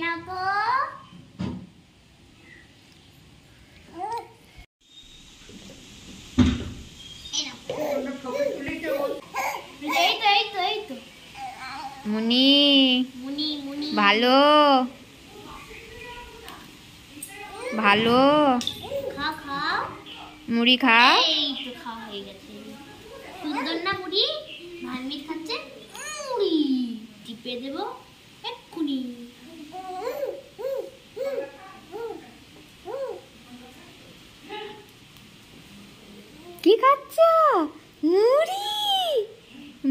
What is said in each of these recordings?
নাও তো। মুনি ভালো ভালো মুড়ি খাও। এই তো খাওয়া হয়ে গেছে। সুন্দর না মুড়ি? ভানমিট খাচ্ছে মুড়ি। টিপে দেবো এক্ষুনি। কি খাচ্ছ? মুড়ি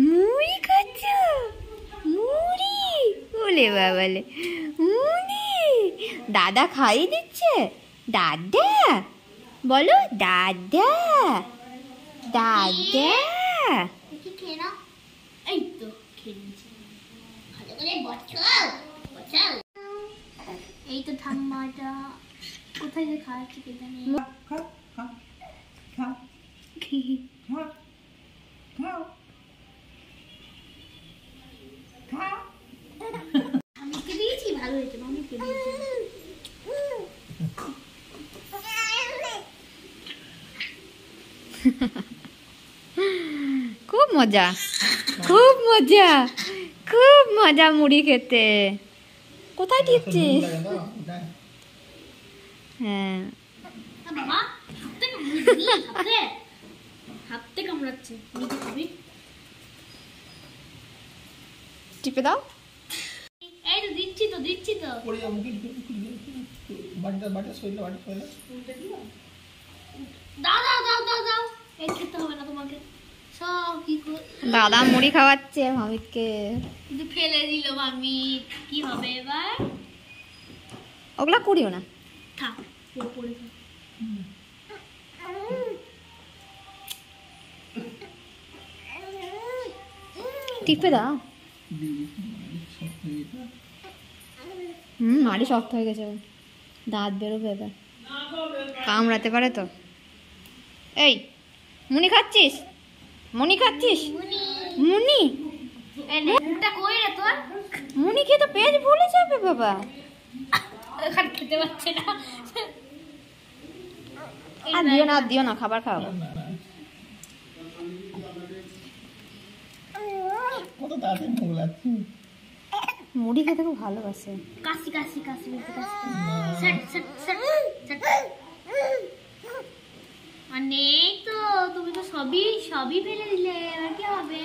মুড়ি খাচ্ছ? মুড়ি বলে বাবালে মুড়ি দাদা খাইয়ে দিচ্ছে। দাদা বলো দাদা দাদা। খেয়ে নাও। এই তো খেয়ে নিচ্ছি। ভালো করে বসাও বসাও। এই তো ঠাম্মাটা কোথায় যে খাওয়াচ্ছি কে জানে। আমি কে দিয়েছি ভালো হয়েছে। আমি কে দিয়েছি খুব মজা খুব মজা খুব মজা মুড়ি খেতে। কোথায় টিপছিস? হ্যাঁ বাবা হাতে কামড়াচ্ছে। নিজে খাবি? টিপে দাও। এই তো দিচ্ছি তো দিচ্ছি তো। দাও দাও দাও দাও দাও। এই খেতে হবে না তোমাকে। সব কি দাদা মুড়ি খাওয়াচ্ছে মামিকে। কিন্তু ফেলে দিল মামি। কি হবে এবার? ওগুলা করিও না। থাক পড়ে থাক। টিপে দাও। মাড়ি শক্ত হয়ে গেছে। দাঁত বেরোবে এবার। কামড়াতে পারে তো। এই মুনি খাচ্ছিস? মুনি খাচ্ছিস? মুনি মুখটা কই রে তোর? মুনি খেয়ে তো পেট ভুলে যাবে বাবা। এখন খেতে পারছে না। আর দিও না খাবার খাও। মুড়ি খেতে খুব ভালোবাসে। কাশি কাশি কাশি নেই তো। তুমি তো সবই ফেলে দিলে। এবার কি হবে?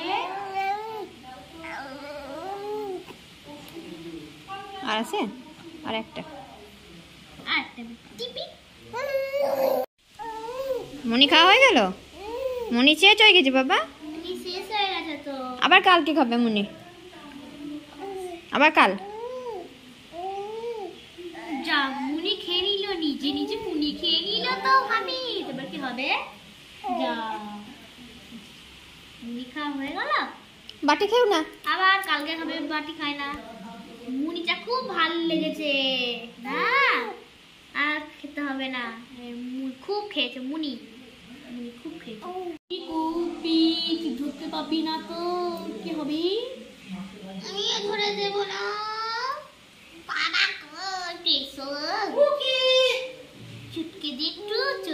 আর আছে আর একটা। মুনি খাওয়া হয়ে গেল? মুনি শেষ হয়ে গেছে বাবা। শেষ হয়ে গেছে তো। আবার কালকে খাবে মুনি? আবার কাল? যা মুনি খেয়ে নিল। নিজে নিজে মুনি খেয়ে নিল তো আমি। এবার কি হবে? যা মুনি খাওয়া হয়ে গেল। বাটি খেও না। আবার কালকে খাবে। বাটি খায় না। মুনিটা খুব ভালো লেগেছে না? আর খেতে হবে না। খুব খেয়েছে মুনি। মুনি খুব খেয়েছে। তুই ধরতে পাবি না তো। কি হবে? আমি ধরে দেব না। বাবা চুটকে দে একটু।